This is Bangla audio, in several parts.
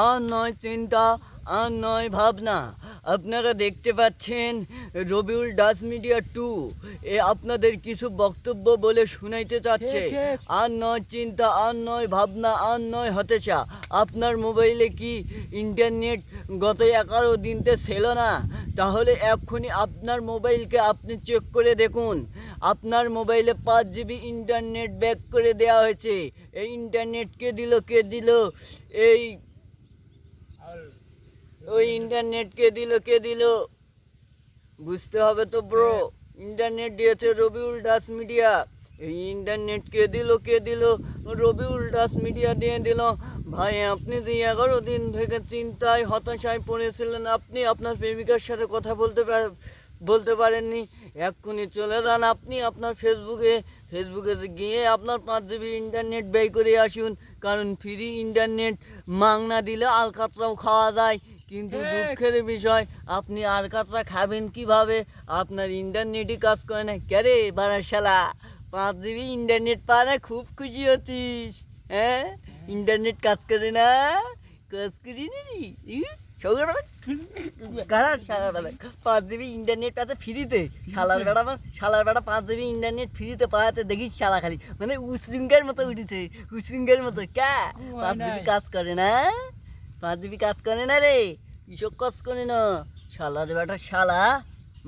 আর নয় চিন্তা, আর নয় ভাবনা। আপনারা দেখতে পাচ্ছেন রবিউল ডাস মিডিয়া 2 আপনাদের কিছু বক্তব্য বলে শুনাইতে চাচ্ছে। আর নয় চিন্তা, আর নয় ভাবনা, আর নয় হতাশা। আপনার মোবাইলে কি ইন্টারনেট গত 11 দিনতে ছিল না? তাহলে এক্ষুনি আপনার মোবাইলকে আপনি চেক করে দেখুন। আপনার মোবাইলে 5 জিবি ইন্টারনেট ব্যাক করে দেওয়া হয়েছে। এই ইন্টারনেট কে দিল? এই ওই ইন্টারনেট কে দিল? বুঝতে হবে তো ব্রো। ইন্টারনেট দিয়েছে রবিউল ডাস মিডিয়া। এই ইন্টারনেট কে দিল? রবিউল ডাস মিডিয়া দিয়ে দিল। ভাই, আপনি যে 11 দিন থেকে চিন্তায় হতাশায় পড়েছিলেন, আপনি আপনার প্রেমিকার সাথে কথা বলতে পারেননি, এক্ষুনি চলে যান আপনি আপনার ফেসবুকে গিয়ে আপনার 5 জিবি ইন্টারনেট ব্যয় করে আসুন। কারণ ফ্রি ইন্টারনেট মাংনা দিলে আলকাতরাও খাওয়া যায়, কিন্তু দুঃখের বিষয় আপনি আলকাতরা খাবেন কিভাবে? আপনার ইন্টারনেটই কাজ করে না। ক্যারে বাড়ার শালা, 5 জিবি ইন্টারনেট পাওয়া না খুব খুশি হচ্ছিস? হ্যাঁ, ইন্টারনেট কাজ করে না? কাজ করি না রে। 5 জিবি ইন্টারনেট আছে ফ্রিতে। শালার বেড়া 5 জিবি ইন্টারনেট ফ্রিতে পাওয়াতে দেখিস শালা খালি মানে উশৃঙ্গের মতো উঠেছে, উশৃঙ্গের মতো। 5 জিবি কাজ করে না? 5 জিবি কাজ করে না রে, কৃষক কাজ করে না। শালার বেটা শালা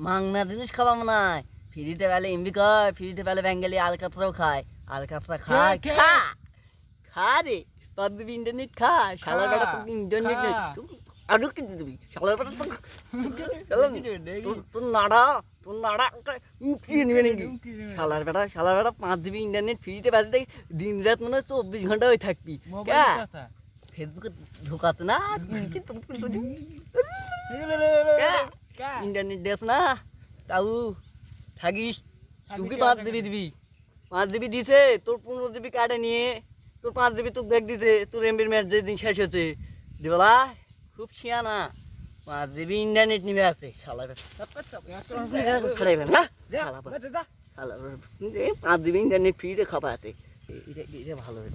মাংনা জিনিস খাওয়া মনে হয়। ফ্রিতে পেলে এমবি খায়, ফ্রিতে পেলে বেঙ্গালি আলকাতরাও খায়। আলকাতরা খা রে, 5 জিবি ইন্টারনেট খা। শালার বেটা তোকে ইন্টারনেট আরো কিনতে দিবি। শালার বেটা তোর নাড়া কিনে নিবে নাকি? শালার বেটা 5 জিবি ইন্টারনেট ফ্রিতে বাজে দেখি দিন রাত মনে হয় 24 ঘন্টা হয়ে থাকবি। ফেসবুকে ঢোকাতে না ইন্টারনেট দেস না, তাও থাকিস। তুই কি 5 জিবি দিবি? 5 জিবি দিছে তোর, 15 জিবি কাটে নিয়ে তোর 5 জিবি তোর ব্যাগ দিছে। তোর এমবির ম্যাচ যেদিন শেষ হচ্ছে দিবলা খুব শিয়ানা 5 জিবি ইন্টারনেট নিবে আছে। শালা 5 জিবি ইন্টারনেট ফ্রিতে খাওয়া আছে। এটা ভালো হয়েছে।